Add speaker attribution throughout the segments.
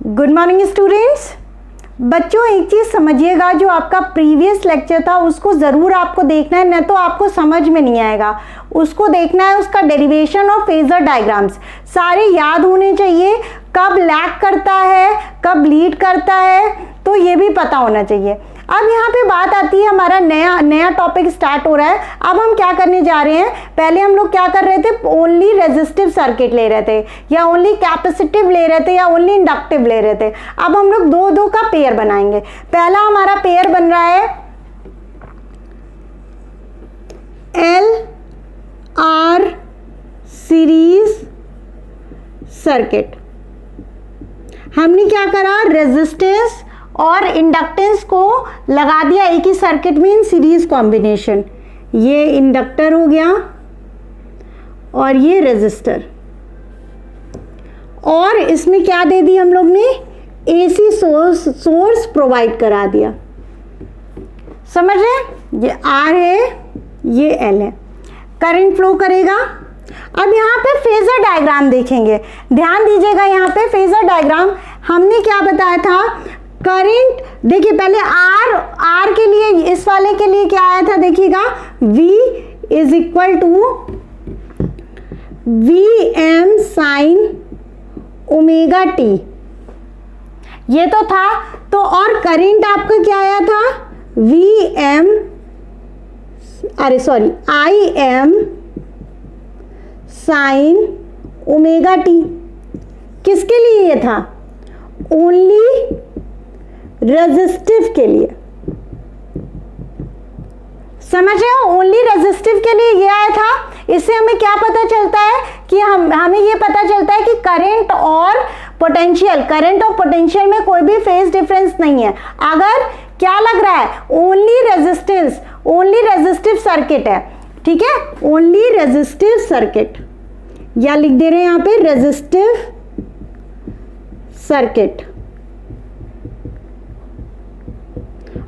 Speaker 1: Good morning students. बच्चों एक चीज़ समझिएगा, जो आपका प्रीवियस लेक्चर था उसको ज़रूर आपको देखना है, न तो आपको समझ में नहीं आएगा। उसको देखना है, उसका डेरिवेशन और फेजर डायग्राम्स सारे याद होने चाहिए। कब लैग करता है, कब लीड करता है, तो ये भी पता होना चाहिए। अब यहाँ पे बात आती है, हमारा नया टॉपिक स्टार्ट हो रहा है। अब हम क्या करने जा रहे हैं, पहले हम लोग क्या कर रहे थे, ओनली रेजिस्टिव सर्किट ले रहे थे, या ओनली कैपेसिटिव ले रहे थे, या ओनली इंडक्टिव ले रहे थे। अब हम लोग दो दो का पेयर बनाएंगे। पहला हमारा पेयर बन रहा है एल आर सीरीज सर्किट। हमने क्या करा, रेजिस्टेंस और इंडक्टेंस को लगा दिया एक ही सर्किट में इन सीरीज कॉम्बिनेशन। ये इंडक्टर हो गया और ये रेजिस्टर, और इसमें क्या दे दी हम लोग ने, एसी सोर्स प्रोवाइड करा दिया। समझ रहे, ये आर है, ये एल है, करंट फ्लो करेगा। अब यहाँ पे फेजर डायग्राम देखेंगे, ध्यान दीजिएगा। यहाँ पे फेजर डायग्राम हमने क्या बताया था, करंट देखिए पहले आर के लिए, इस वाले के लिए क्या आया था देखिएगा, V is equal to VM sine omega T, ये तो था। तो और करंट आपका क्या आया था, IM साइन ओमेगा टी। किसके लिए ये था, ओनली रेजिस्टिव के लिए। समझ रहे हो, ओनली रेजिस्टिव के लिए ये आया था। इससे हमें क्या पता चलता है कि हमें ये पता चलता है कि करंट और पोटेंशियल में कोई भी फेज डिफरेंस नहीं है। अगर क्या लग रहा है, ओनली रेजिस्टिव सर्किट है, ठीक है, ओनली रेजिस्टिव सर्किट, या लिख दे रहे हैं यहां पे रेजिस्टिव सर्किट,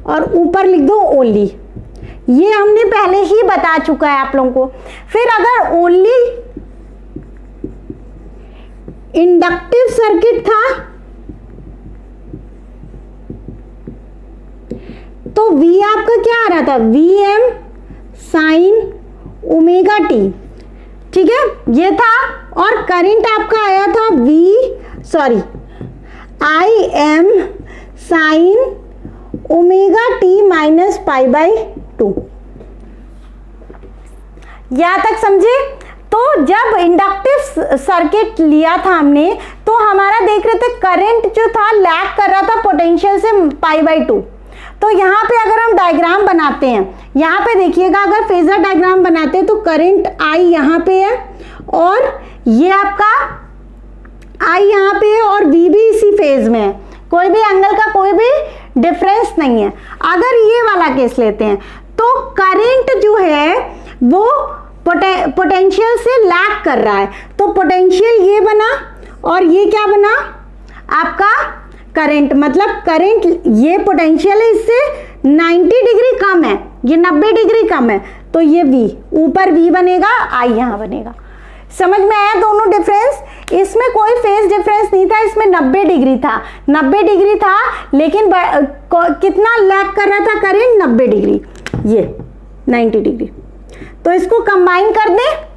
Speaker 1: और ऊपर लिख दो ओनली। ये हमने पहले ही बता चुका है आप लोगों को। फिर अगर ओनली इंडक्टिव सर्किट था तो V आपका क्या आ रहा था, VM साइन ओमेगा टी, ठीक है, ये था। और करंट आपका आया था IM sine omega T minus pi by 2। यहां तक समझे। तो जब इंडक्टिव सर्किट लिया था हमने, तो हमारा देख रहे थे करंट जो था लैग कर रहा था पोटेंशियल से पाई बाई 2। तो यहाँ पे अगर हम डायग्राम बनाते हैं, यहाँ पे देखिएगा, अगर फेजर डायग्राम बनाते हैं तो करंट I यहाँ पे है, और ये आपका I यहाँ पे है, और V भी इसी फेज में है। कोई भी एंगल का कोई भी डिफरेंस नहीं है। अगर ये वाला केस लेते हैं तो करंट जो है वो पोटेंशियल से लैग कर रहा है, तो पोटेंशियल ये बना और ये क्या बना आपका करंट। मतलब करंट, ये पोटेंशियल है, इससे 90 डिग्री कम है, ये 90 डिग्री कम है, तो ये V ऊपर V बनेगा, I यहाँ बनेगा। समझ में आया दोनों डिफरेंस। इसमें कोई फेज डिफरेंस नहीं था, इसमें 90 डिग्री था, 90 डिग्री था, लेकिन कितना लैग कर रहा था करंट, 90 डिग्री, ये 90 डिग्री। तो इसको कंबाइन कर दें,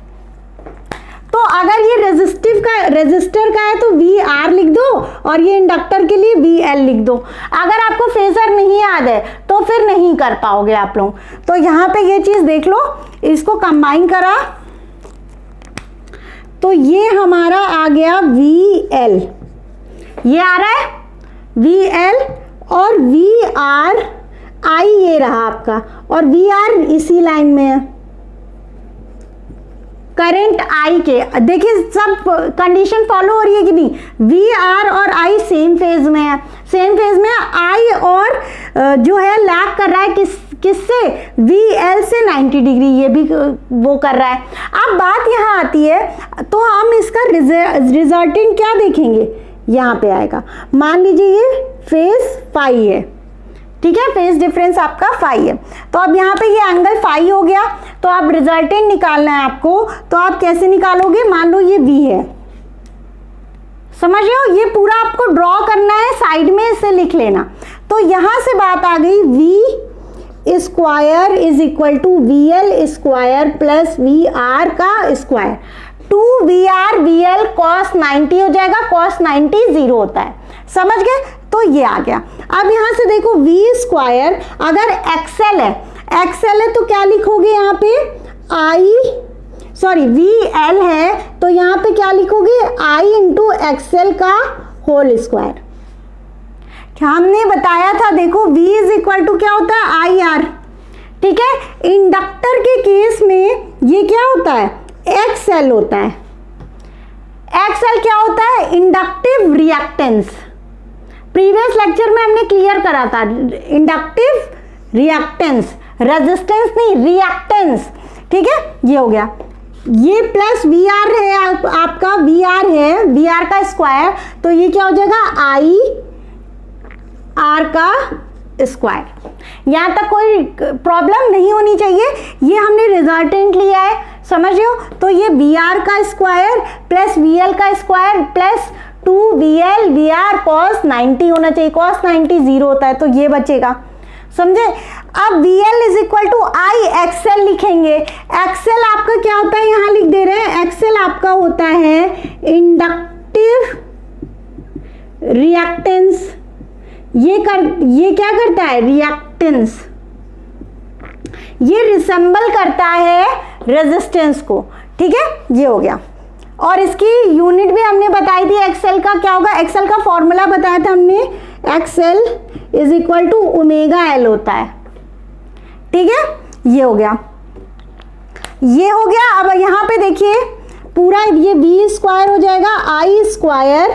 Speaker 1: तो अगर ये रेजिस्टर का है तो VR लिख दो, और ये इंडक्टर के लिए VL लिख दो। अगर आपको फेजर नहीं याद है तो फिर नहीं कर पाओगे आप लोग। तो यहाँ पे ये चीज देख लो, इसको कंबाइन करा तो ये हमारा आ गया VL, ये आ रहा है VL, और I ये रहा आपका, और VR इसी लाइन में है। करंट I के देखिए सब कंडीशन फॉलो हो रही है कि नहीं, VR और I सेम फेज में है, I और जो है लैग कर रहा है किससे, VL से 90 डिग्री, ये भी वो कर रहा है। अब बात यहाँ आती है, तो हम इसका रिजल्टेंट क्या देखेंगे, यहाँ पे आएगा। मान लीजिए ये फेज फाई है, ठीक है, फेज डिफरेंस आपका फाई है, तो अब यहाँ पे ये एंगल फाई हो गया। तो आप रिजल्टेंट निकालना है आपको, तो आप कैसे निकालोगे, मान लो ये V है, समझ रहे हो, ये पूरा आपको ड्रॉ करना है, साइड में इसे लिख लेना। तो यहां से बात आ गई v square is equal to VL square plus VR का स्क्वायर, 2VR VL cos 90 हो जाएगा, cos 90 0 होता है, समझ गए। तो ये आ गया। अब यहां से देखो v स्क्वायर अगर XL है तो क्या लिखोगे यहाँ पे VL है तो यहाँ पे क्या लिखोगे I इंटू XL का होल स्क्वायर। हमने बताया था देखो v इज इक्वल टू क्या होता है IR, ठीक है। इंडक्टर के केस में ये क्या होता है XL होता है। XL क्या होता है इंडक्टिव रिएक्टेंस, प्रीवियस लेक्चर में हमने क्लियर करा था। इंडक्टिव रिएक्टेंस, रेजिस्टेंस नहीं रिएक्टेंस, ठीक है। ये हो गया, ये प्लस VR है आपका VR है VR का स्क्वायर, तो ये क्या हो जाएगा IR का स्क्वायर। यहां तक कोई प्रॉब्लम नहीं होनी चाहिए, ये हमने रिजल्टेंट लिया है, समझ रहे हो। तो ये VR का स्क्वायर प्लस VL का square plus 2VL VR cos 90 होना चाहिए, cos 90 0 होता है, तो ये बचेगा, समझे। अब VL is equal to I XL लिखेंगे। XL आपका क्या होता है, यहां लिख दे रहे हैं, XL आपका होता है इंडक्टिव रिएक्टेंस। ये क्या करता है रिएक्टेंस, ये रिसेंबल करता है रेजिस्टेंस को, ठीक है। ये हो गया, और इसकी यूनिट भी हमने बताई थी। एक्सएल का क्या होगा, एक्सएल का फॉर्मूला बताया था हमने, XL is equal to omega L होता है, ठीक है। ये हो गया, ये हो गया। अब यहाँ पे देखिए पूरा ये v स्क्वायर हो जाएगा, I स्क्वायर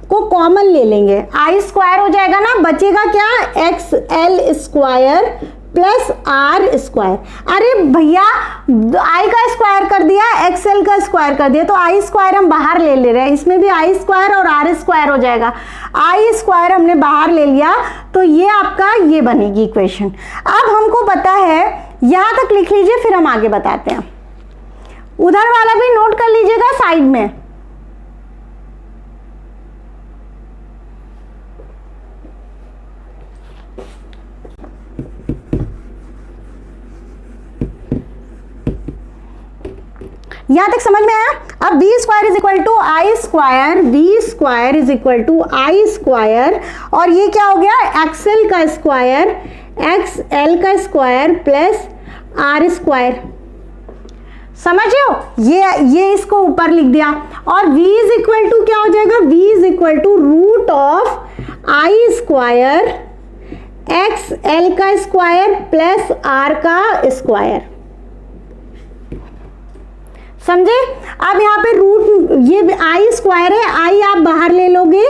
Speaker 1: को कॉमन ले लेंगे, I स्क्वायर हो जाएगा ना, बचेगा क्या XL square plus R square. अरे भैया I का स्क्वायर कर दिया, XL का स्क्वायर कर दिया, तो I स्क्वायर हम बाहर ले रहे हैं, इसमें भी I स्क्वायर और R स्क्वायर हो जाएगा। I स्क्वायर हमने बाहर ले लिया, तो ये आपका ये बनेगी इक्वेशन। अब हमको पता है, यहां तक लिख लीजिए, फिर हम आगे बताते हैं। उधर वाला भी नोट कर लीजिएगा साइड में। यहां तक समझ में आया। अब v square is equal to I square, v square is equal to I square, और ये क्या हो गया XL का स्क्वायर XL का स्क्वायर प्लस R स्क्वायर, समझ रहे हो। ये इसको ऊपर लिख दिया, और v इज इक्वल टू क्या हो जाएगा, v is equal to root of I square XL का स्क्वायर प्लस R का स्क्वायर, समझे। अब यहाँ पे रूट, ये I स्क्वायर है, I आप बाहर ले लोगे,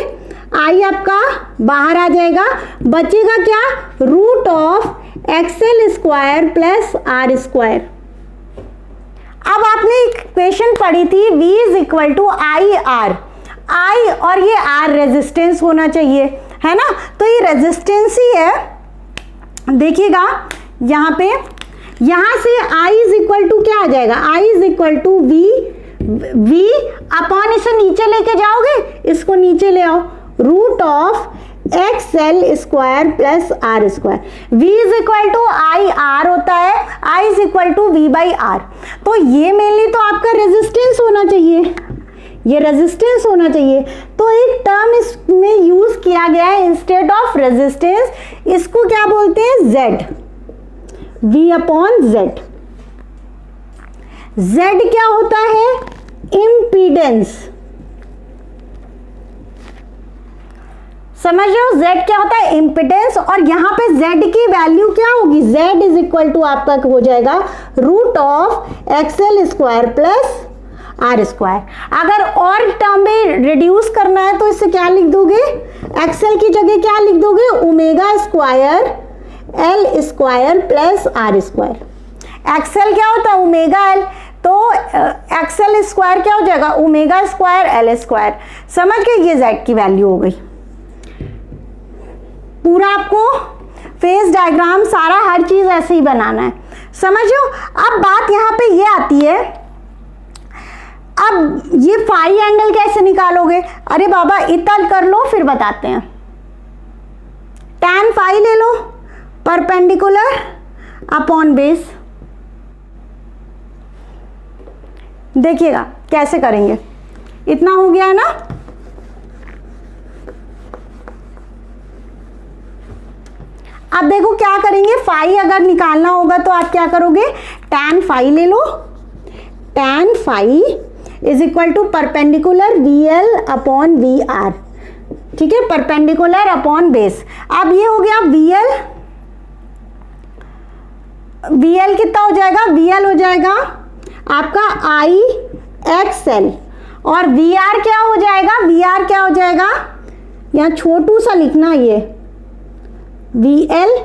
Speaker 1: I आपका बाहर आ जाएगा, बचेगा क्या root of XL square plus R square. अब आपने इक्वेशन पढ़ी थी v is equal to IR, I और ये R रेजिस्टेंस होना चाहिए, है ना। तो ये रेजिस्टेंस ही है, देखिएगा यहाँ पे, यहां से I इज इक्वल टू क्या आ जाएगा, I is equal to v upon, इसे नीचे लेके जाओगे, इसको नीचे ले आओ, root of XL square plus R square. v is equal to IR होता है, I is equal to v by R। तो ये मेनली तो आपका रेजिस्टेंस होना चाहिए, ये रेजिस्टेंस होना चाहिए। तो एक टर्म इसमें यूज किया गया है इंस्टेड ऑफ रेजिस्टेंस, इसको क्या बोलते हैं Z, V upon Z। Z क्या होता है इम्पीडेंस, समझ रहे हो। Z क्या होता है इम्पीडेंस, और यहां पे Z की वैल्यू क्या होगी, Z इज इक्वल टू आपका हो जाएगा root of XL square plus R square. अगर और टर्म में रिड्यूस करना है तो इसे क्या लिख दोगे, XL की जगह क्या लिख दोगे, omega square L square plus R square. XL क्या होता है ओमेगा L, तो XL स्क्वायर क्या हो जाएगा ओमेगा स्क्वायर L स्क्वायर। समझ गए, ये Z की वैल्यू हो गई। पूरा आपको फेज डायग्राम सारा हर चीज ऐसे ही बनाना है, समझो। अब बात यहाँ पे ये आती है, अब ये फाई एंगल कैसे निकालोगे? अरे बाबा इतल कर लो फिर बताते हैं। tan फाई ले लो, परपेंडिकुलर अपॉन बेस। देखिएगा कैसे करेंगे, इतना हो गया है ना। अब देखो क्या करेंगे, फाई अगर निकालना होगा तो आप क्या करोगे, tan फाई ले लो, tan phi is equal to perpendicular VL upon VR, ठीक है, परपेंडिकुलर अपॉन बेस। अब ये हो गया VL कितना हो जाएगा, VL हो जाएगा आपका IXL और VR क्या हो जाएगा, VR क्या हो जाएगा, यहाँ छोटू सा लिखना, ये VL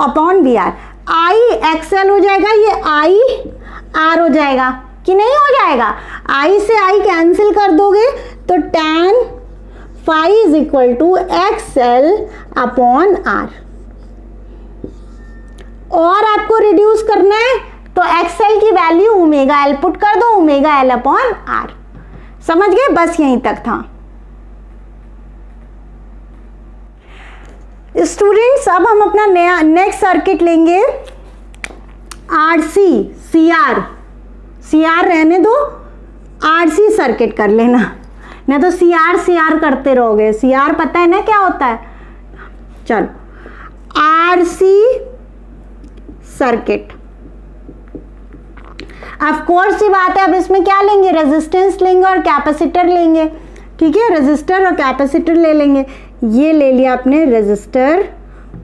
Speaker 1: अपॉन VR, IXL हो जाएगा, ये IR हो जाएगा कि नहीं हो जाएगा, I से I कैंसिल कर दोगे तो tan phi is equal to XL upon R। और आपको रिड्यूस करना है तो XL की वैल्यू ओमेगा L पुट कर दो, ओमेगा L अपॉन R। समझ गए, बस यहीं तक था। स्टूडेंट्स अब हम अपना नया नेक्स्ट सर्किट लेंगे, RC CR रहने दो, RC सर्किट कर लेना, नहीं तो CR करते रहोगे। CR पता है ना क्या होता है, चलो RC सर्किट। ऑफ कोर्स सी बात है, अब इसमें क्या लेंगे, रेजिस्टेंस लेंगे और कैपेसिटर लेंगे, ठीक है, रेजिस्टर और कैपेसिटर ले लेंगे। ये ले लिया आपने रेजिस्टर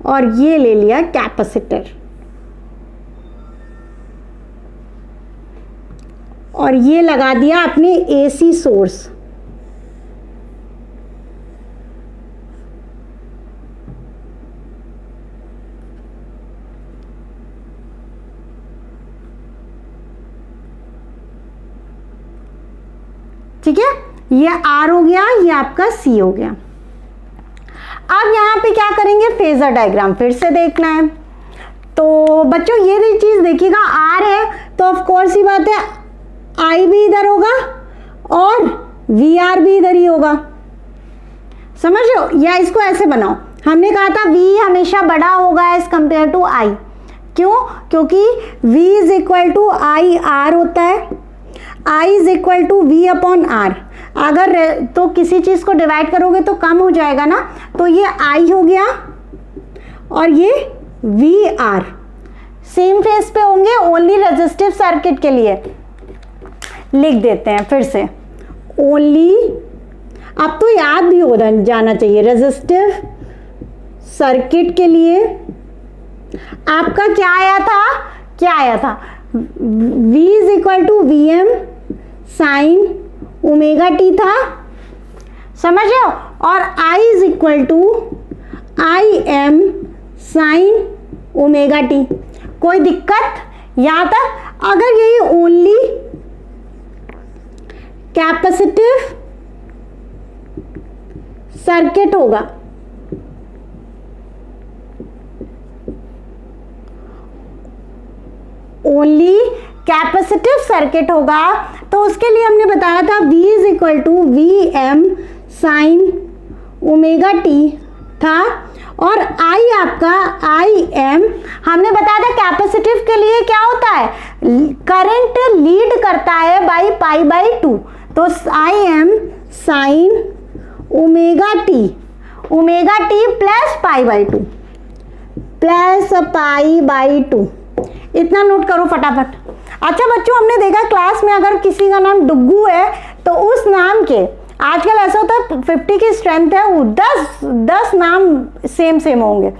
Speaker 1: और ये ले लिया कैपेसिटर, और ये लगा दिया आपने AC सोर्स। ठीक है, ये R हो गया, ये आपका C हो गया। अब यहाँ पे क्या करेंगे, फेजर डायग्राम फिर से देखना है। तो बच्चों ये चीज देखिएगा, R है तो ऑफ कोर्स ही बात है I भी इधर होगा और VR भी इधर ही होगा, समझ लो। या इसको ऐसे बनाओ, हमने कहा था V हमेशा बड़ा होगा एज कंपेयर टू I, क्यों, क्योंकि V is equal to IR होता है, I is equal to V upon R। अगर तो किसी चीज को डिवाइड करोगे तो कम हो जाएगा ना, तो ये I हो गया और ये VR सेम फेस पे होंगे, ओनली रेजिस्टिव सर्किट के लिए लिख देते हैं फिर से, ओनली, अब तो याद भी हो जाना चाहिए, रेजिस्टिव सर्किट के लिए आपका क्या आया था, V is equal to VM sine omega T था, समझ रहे हो, और I is equal to IM sine omega T. कोई दिक्कत यहाँ तक? अगर यही ओनली कैपेसिटिव सर्किट होगा, ओनली कैपेसिटिव सर्किट होगा, तो उसके लिए हमने बताया था V is equal to VM sine omega T था, और I आपका IM, हमने बताया था कैपेसिटिव के लिए क्या होता है, करंट लीड करता है बाई पाई बाई 2, तो IM sine omega T plus pi by 2 plus pi by 2, इतना नोट करो फटाफट। अच्छा बच्चों, हमने देखा क्लास में अगर किसी का नाम डुग्गू है तो उस नाम के, आजकल ऐसा होता है 50 की स्ट्रेंथ है, वो 10 नाम सेम होंगे,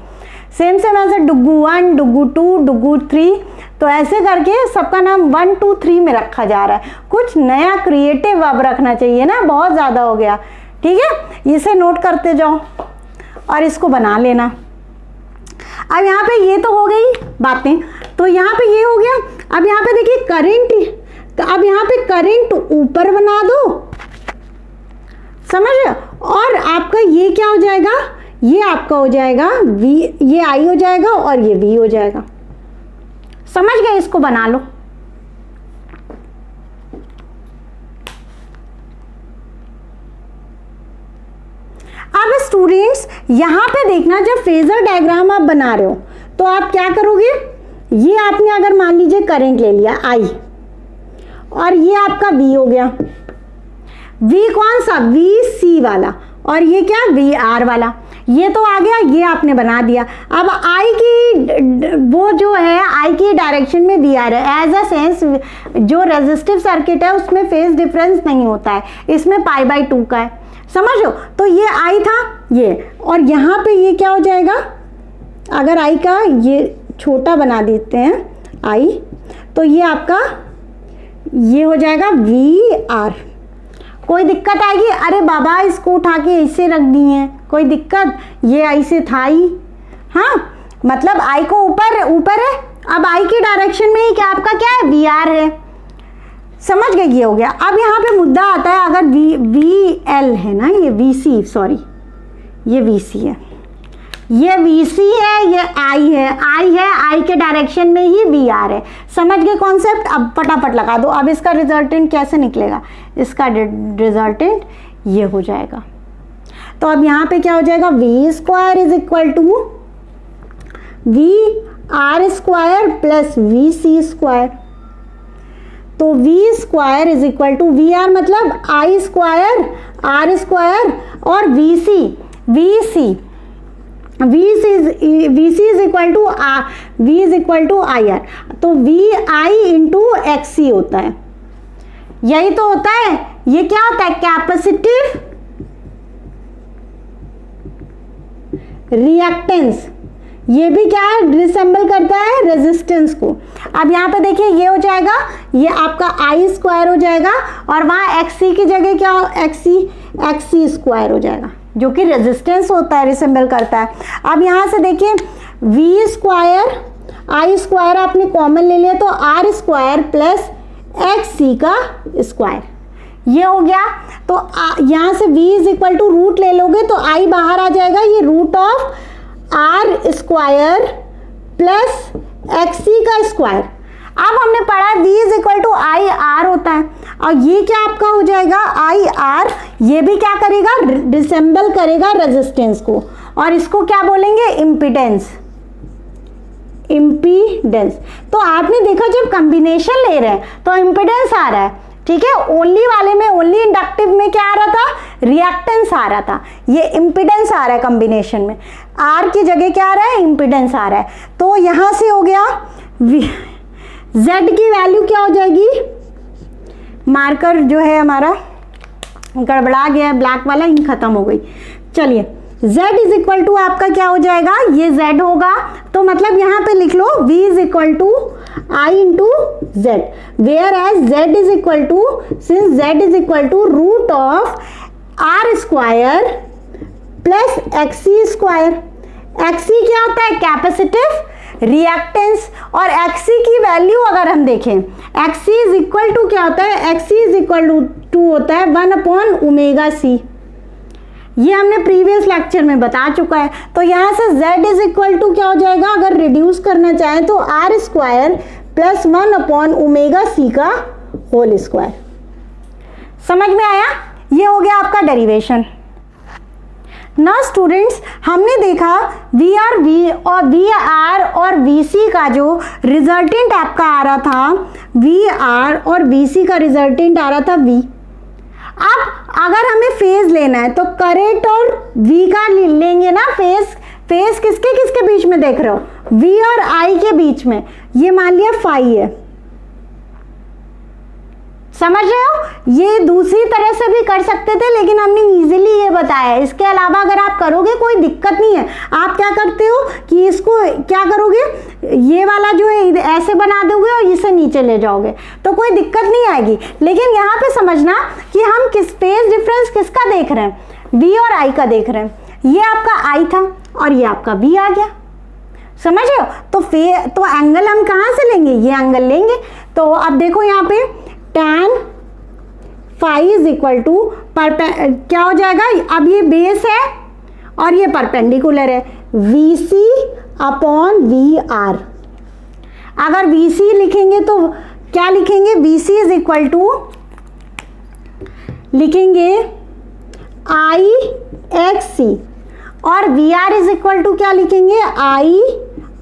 Speaker 1: सेम ऐसे डुग्गू 1, डुग्गू 2, डुग्गू 3, तो ऐसे करके सबका नाम 1, 2, 3 में रखा जा रहा है। कुछ नया क्रिएटिव अब रखना चाहिए ना, बहुत ज़्यादा हो गया, ठीक है, इसे नोट करते जाओ और इसको बना लेना। अब यहाँ पे ये तो हो गई बातें, तो यहाँ पे ये हो गया। अब यहाँ पे देखिए करंट, अब यहाँ पे करंट ऊपर बना दो, समझ रहे हो, और आपका ये क्या हो जाएगा, ये आपका हो जाएगा V, ये I हो जाएगा और ये V हो जाएगा, समझ गए, इसको बना लो। अब स्टूडेंट्स यहाँ पे देखना, जब फेजर डायग्राम आप बना रहे हो तो आप क्या करोगे, ये आपने अगर मान लीजिए करंट ले लिया I, और ये आपका V हो गया, V कौन सा, VC वाला, और ये क्या, VR वाला, ये तो आ गया, ये आपने बना दिया। अब I की वो जो है I की डायरेक्शन में VR है, एज अ सेंस जो रेजिस्टिव सर्किट है उसमें फेज डिफरेंस नहीं होता है, इसमें π/2 का है, समझो। तो ये I था ये, और यहाँ पे ये क्या हो जाएगा, अगर I का ये छोटा बना देते हैं I, तो ये आपका ये हो जाएगा VR। कोई दिक्कत आएगी, अरे बाबा इसको उठा के ऐसे रख दी है, कोई दिक्कत, ये ऐसे था ही, हाँ, मतलब I को ऊपर ऊपर है, अब I की डायरेक्शन में ही क्या आपका क्या है, VR है, समझ गए, ये हो गया। अब यहाँ पे मुद्दा आता है, अगर VL है ना, ये VC, सॉरी ये VC है, ये VC है, ये I है, I के डायरेक्शन में ही VR है, समझ गए कॉन्सेप्ट। अब फटाफट लगा दो, अब इसका रिजल्टेंट कैसे निकलेगा, इसका रिजल्टेंट ये हो जाएगा। तो अब यहाँ पे क्या हो जाएगा, V square is equal to VR square plus VC square. तो V square is equal to VR मतलब I स्क्वायर R स्क्वायर और VC is equal to V is equal to IR, तो VI इंटू XC होता है, यही तो होता है। ये क्या होता है, कैपेसिटिव रिएक्टेंस, ये भी क्या है, रिसेंबल करता है रेजिस्टेंस को। अब यहाँ पे देखिए ये हो जाएगा, ये आपका I स्क्वायर हो जाएगा, और वहाँ XC की जगह क्या हो, XC स्क्वायर हो जाएगा, जो कि रेजिस्टेंस होता है, रिसेंबल करता है। अब यहाँ से देखिए V स्क्वायर I स्क्वायर आपने कॉमन ले लिया, तो R स्क्वायर प्लस XC का स्क्वायर, ये हो गया। तो यहाँ से V is equal to root ले लोगे तो I बाहर आ जाएगा, ये root of R square plus XC का स्क्वायर। अब हमने पढ़ा V is equal to IR होता है, और ये क्या आपका हो जाएगा IR, ये भी क्या करेगा, रिसेंबल करेगा रेजिस्टेंस को, और इसको क्या बोलेंगे, इम्पीडेंस। तो आपने देखा जब कॉम्बिनेशन ले रहे हैं तो इम्पीडेंस आ रहा है, ठीक है, ओनली वाले में, ओनली इंडक्टिव में क्या आ रहा था, रिएक्टेंस आ रहा था, ये इम्पीडेंस आ रहा है कॉम्बिनेशन में, R की जगह क्या आ रहा है, इम्पीडेंस आ रहा है। तो यहाँ से हो गया Z की वैल्यू क्या हो जाएगी, मार्कर जो है हमारा गड़बड़ा गया, ब्लैक वाला इंक खत्म हो गई। चलिए Z इज इक्वल टू आपका क्या हो जाएगा, ये Z होगा, तो मतलब यहाँ पे लिख लो V is equal to I into Z, whereas Z is equal to, since Z is equal to root of R square plus XC square. XC क्या होता है, कैपेसिटिव रिएक्टेंस, और XC की वैल्यू अगर हम देखें, XC इज इक्वल टू क्या होता है, XC इज इक्वल टू होता है 1/ωc, ये हमने प्रीवियस लेक्चर में बता चुका है। तो यहाँ से Z इज इक्वल टू क्या हो जाएगा, अगर रिड्यूस करना चाहें तो R स्क्वायर प्लस 1/ωc का होल स्क्वायर। समझ में आया, ये हो गया आपका डेरिवेशन। ना स्टूडेंट्स, हमने देखा VR और VC का जो रिजल्टेंट आपका आ रहा था, VR और VC का रिजल्टेंट आ रहा था V। अब अगर हमें फेज लेना है तो करंट और V का लेंगे ना, फेज किसके किसके बीच में देख रहे हो, V और I के बीच में, ये मान लिया फाई है, समझ रहे हो। ये दूसरी तरह से भी कर सकते थे, लेकिन हमने इजीली ये बताया। इसके अलावा अगर आप करोगे कोई दिक्कत नहीं है। आप क्या करते हो कि इसको क्या करोगे, ये वाला जो है ऐसे बना दोगे और इसे नीचे ले जाओगे तो कोई दिक्कत नहीं आएगी। लेकिन यहाँ पे समझना कि हम किस फेज डिफरेंस किसका देख रहे हैं, V और I का देख रहे हैं। ये आपका I था और ये आपका V आ गया, समझ रहे हो। तो एंगल हम कहाँ से लेंगे, ये एंगल लेंगे। तो अब देखो यहाँ पे tan phi is equal to क्या हो जाएगा, अब ये बेस है और ये परपेंडिकुलर है, VC अपॉन VR। अगर VC लिखेंगे तो क्या लिखेंगे, VC इज इक्वल टू लिखेंगे आई एक्स सी, और V R is equal to क्या लिखेंगे, आई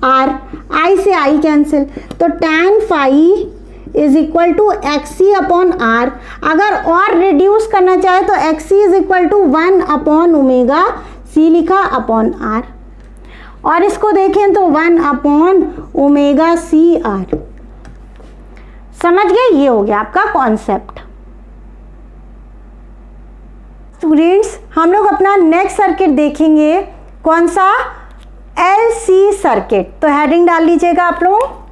Speaker 1: आर, आई से आई कैंसिल, तो tan phi is equal to X C upon R. अगर और रिड्यूस करना चाहे तो X C is equal to 1 upon omega C लिखा अपॉन आर, और इसको देखें तो 1 अपॉन ओमेगा सी आर। समझ गए, ये हो गया आपका कॉन्सेप्ट। स्टूडेंट्स हम लोग अपना नेक्स्ट सर्किट देखेंगे, कौन सा, एलसी सर्किट। तो हेडिंग डाल लीजिएगा आप लोग,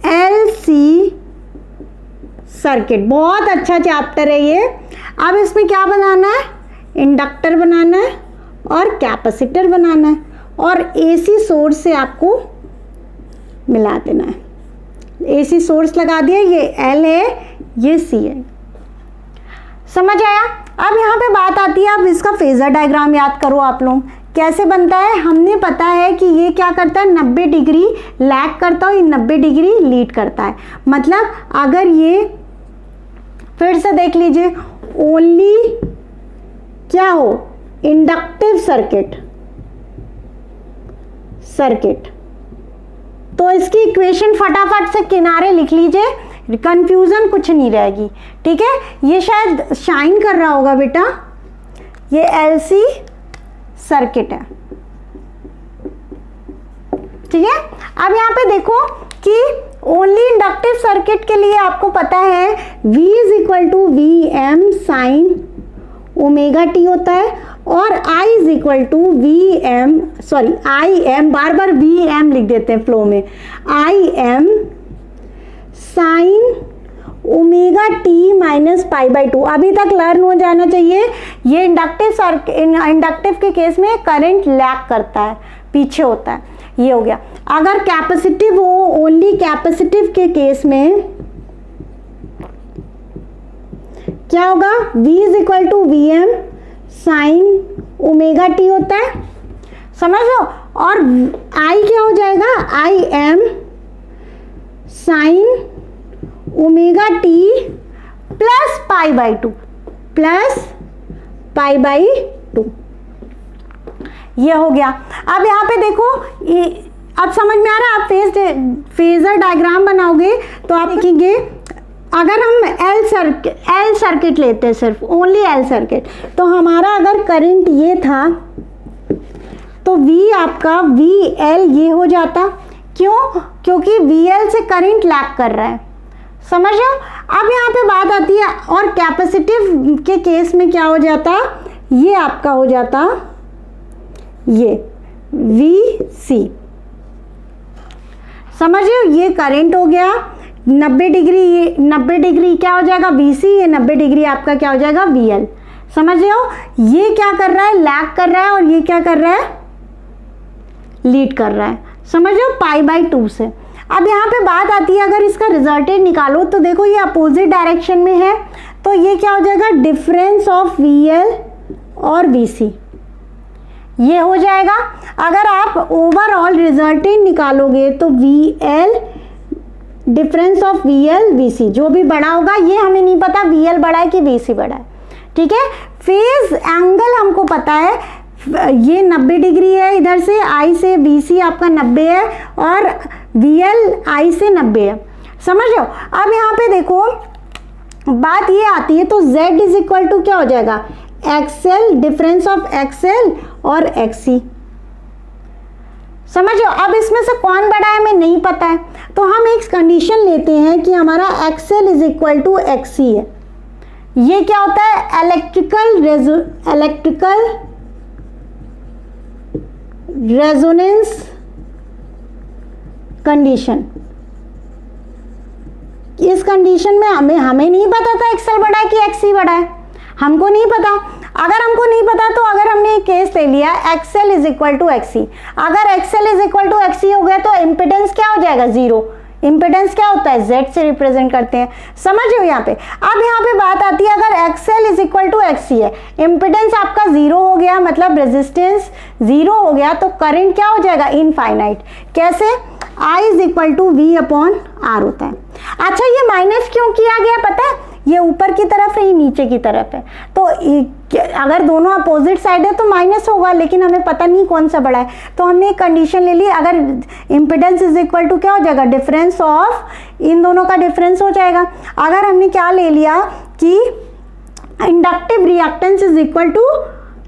Speaker 1: एलसी सर्किट। बहुत अच्छा चैप्टर है ये। अब इसमें क्या बनाना है, इंडक्टर बनाना है और कैपेसिटर बनाना है, और एसी सोर्स से आपको मिला देना है। एसी सोर्स लगा दिया, ये एल है, ये सी है। समझ आया। अब यहाँ पे बात आती है, अब इसका फेजर डायग्राम याद करो आप लोग, कैसे बनता है। हमने पता है कि ये क्या करता है, 90 डिग्री लैग करता है, ये 90 डिग्री लीड करता है। मतलब अगर ये, फिर से देख लीजिए, ओनली क्या हो, इंडक्टिव सर्किट, तो इसकी इक्वेशन फटाफट से किनारे लिख लीजिए, कंफ्यूजन कुछ नहीं रहेगी। ठीक है, ये शायद शाइन कर रहा होगा बेटा, ये एलसी सर्किट है। ठीक है, अब यहाँ पे देखो कि ओनली इंडक्टिव सर्किट के लिए आपको पता है V is equal to V M sine omega T होता है, और I is equal to V M, sorry I M, बार बार वी एम लिख देते हैं फ्लो में, I M sine omega T minus pi by 2। अभी तक लर्न हो जाना चाहिए। ये इंडक्टिव के केस में करंट लैग करता है, पीछे होता है, ये हो गया। अगर कैपेसिटिव हो, ओनली कैपेसिटिव के केस में क्या होगा, V is equal to V M sine omega T होता है, समझ लो। और I क्या हो जाएगा, I M sine omega T plus pi by 2, ये हो गया। अब यहाँ पे देखो, अब समझ में आ रहा है। आप फेजर डायग्राम बनाओगे तो आप देखेंगे, अगर हम एल सर्किट लेते हैं, सिर्फ ओनली एल सर्किट, तो हमारा अगर करंट ये था तो V आपका VL ये हो जाता। क्यों, क्योंकि VL से करंट लैग कर रहा है, समझ लो। अब यहाँ पे बात आती है, और कैपेसिटिव के केस में क्या हो जाता, ये आपका हो जाता ये VC, समझ लो। ये करंट हो गया 90 डिग्री, ये 90 डिग्री क्या हो जाएगा VC, ये 90 डिग्री आपका क्या हो जाएगा VL, समझ लो। ये क्या कर रहा है, लैग कर रहा है, और ये क्या कर रहा है, लीड कर रहा है, समझ लो, पाई बाई 2 से। अब यहाँ पे बात आती है, अगर इसका रिजल्टेंट निकालो तो देखो ये अपोजिट डायरेक्शन में है, तो ये क्या हो जाएगा, डिफरेंस ऑफ VL और VC, ये हो जाएगा। अगर आप ओवरऑल रिजल्टेंट निकालोगे तो VL difference of VL VC, जो भी बड़ा होगा, ये हमें नहीं पता VL बड़ा है कि VC बड़ा है। ठीक है, फेज एंगल हमको पता है, ये 90 डिग्री है, इधर से I से VC आपका 90 है, और VL I से 90 है, समझ लो। अब यहाँ पे देखो बात ये आती है, तो Z इज इक्वल टू क्या हो जाएगा, XL, डिफरेंस ऑफ XL और XC, समझ लो। अब इसमें से कौन बड़ा है हमें नहीं पता है, तो हम एक कंडीशन लेते हैं कि हमारा XL is equal to XC है। ये क्या होता है, इलेक्ट्रिकल रेजोनेंस कंडीशन। इस कंडीशन में हमें नहीं पता था XL बड़ा है कि XC बड़ा है, हमको नहीं पता। अगर हमको नहीं पता तो अगर हमने एक केस ले लिया XL is equal to XC, अगर XL is equal to XC हो गया तो इम्पिडेंस क्या हो जाएगा, 0। इम्पिडेंस क्या होता है, Z से रिप्रेजेंट करते हैं, समझ लो यहाँ पे। अब यहाँ पे बात आती है, अगर XL is equal to XC है, इम्पिडेंस आपका 0 हो गया, मतलब रेजिस्टेंस 0 हो गया, तो करंट क्या हो जाएगा, इनफाइनाइट। कैसे, I is equal to V upon R होता है। अच्छा, ये माइनस क्यों किया गया पता है, ये ऊपर की तरफ है, ये नीचे की तरफ है। तो अगर दोनों अपोजिट साइड है तो माइनस होगा, लेकिन हमें पता नहीं कौन सा बड़ा है। तो हमने एक कंडीशन ले ली, अगर इम्पिडेंस इज इक्वल टू क्या हो जाएगा, डिफरेंस ऑफ इन दोनों का डिफरेंस हो जाएगा। अगर हमने क्या ले लिया कि inductive reactance is equal to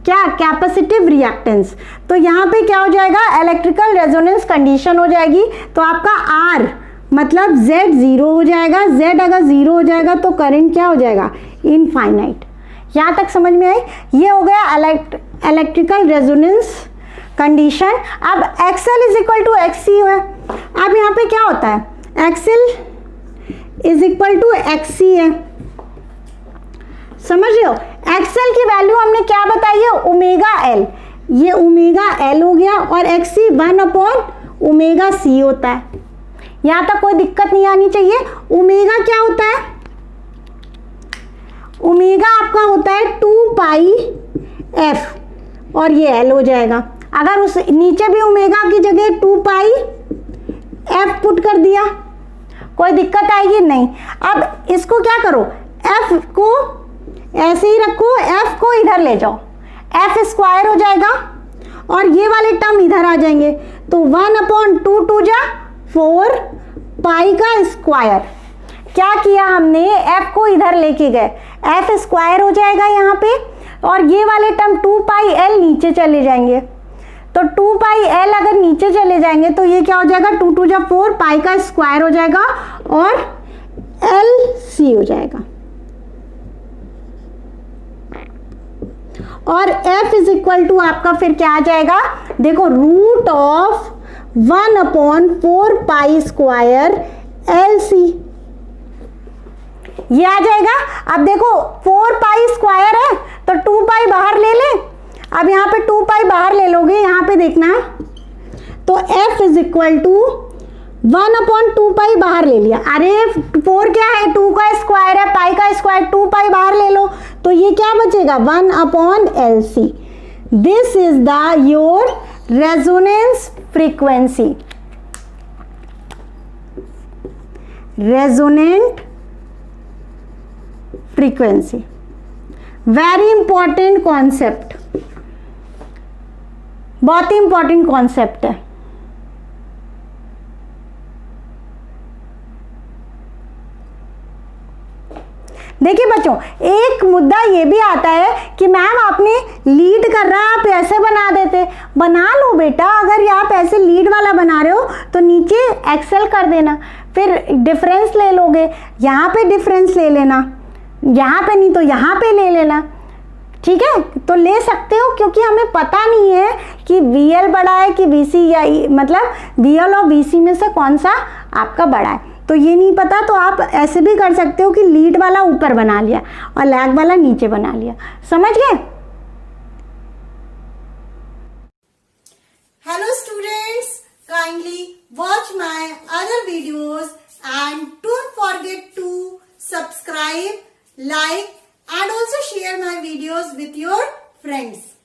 Speaker 1: क्या, कैपेसिटिव रिएक्टेंस, तो यहाँ पे क्या हो जाएगा, इलेक्ट्रिकल रेजोनेंस कंडीशन हो जाएगी। तो आपका R मतलब Z 0 हो जाएगा। Z अगर 0 हो जाएगा तो करंट क्या हो जाएगा, इनफाइनाइट। यहाँ तक समझ में आई? ये हो गया इलेक्ट्रिकल रेजोनेंस कंडीशन। अब XL is equal to XC है। अब यहाँ पे क्या होता है, XL is equal to XC है, समझ रहे हो। XL की वैल्यू हमने क्या बताई है, ओमेगा L, ये ओमेगा L हो गया, और XC 1/ओमेगा C होता है। यहां तक कोई दिक्कत नहीं आनी चाहिए। ओमेगा क्या होता है, ओमेगा आपका होता है 2πf, और ये L हो जाएगा। अगर उस नीचे भी ओमेगा की जगह 2πf पुट कर दिया, कोई दिक्कत आएगी नहीं। अब इसको क्या करो, F को ऐसे ही रखो, F को इधर ले जाओ, F स्क्वायर हो जाएगा, और ये वाले टर्म इधर आ जाएंगे। तो 1/2 2 जा 4 पाई का स्क्वायर। क्या किया हमने, F को इधर लेके गए, F स्क्वायर हो जाएगा यहाँ पे, और ये वाले टर्म 2πL नीचे चले जाएंगे। तो 2πL अगर नीचे चले जाएंगे तो ये क्या हो जाएगा, 2 2 जा 4 पाई का स्क्वायर हो जाएगा, और LC हो जाएगा। और F इज इक्वल टू आपका फिर क्या आ जाएगा, देखो root of 1/4 pi square LC, ये आ जाएगा। अब देखो 4 पाई स्क्वायर है तो 2 पाई बाहर ले ले। अब यहाँ पे 2 पाई बाहर ले लोगे, यहाँ पे देखना, तो F इज इक्वल टू 1/2 पाई बाहर ले लिया। अरे 4 क्या है, 2 का स्क्वायर है, पाई का स्क्वायर, 2 पाई बाहर ले लो, तो ये क्या बचेगा, 1/LC। This is the your resonance frequency, resonant frequency. Very important concept, बहुत ही इंपॉर्टेंट कॉन्सेप्ट है। देखिए बच्चों, एक मुद्दा ये भी आता है कि मैम आपने लीड कर रहा है, आप ऐसे बना देते, बना लो बेटा। अगर आप ऐसे लीड वाला बना रहे हो तो नीचे एक्सेल कर देना, फिर डिफरेंस ले लोगे, यहाँ पे डिफरेंस ले लेना, यहाँ पे नहीं तो यहाँ पे ले लेना, ठीक है। तो ले सकते हो, क्योंकि हमें पता नहीं है कि VL बड़ा है कि VC, या मतलब VL और VC में से कौन सा आपका बड़ा है, तो ये नहीं पता। तो आप ऐसे भी कर सकते हो कि लीड वाला ऊपर बना लिया और लैग वाला नीचे बना लिया, समझ गए।
Speaker 2: Hello students, kindly watch my other videos and don't forget to subscribe, like and also share my videos with your friends.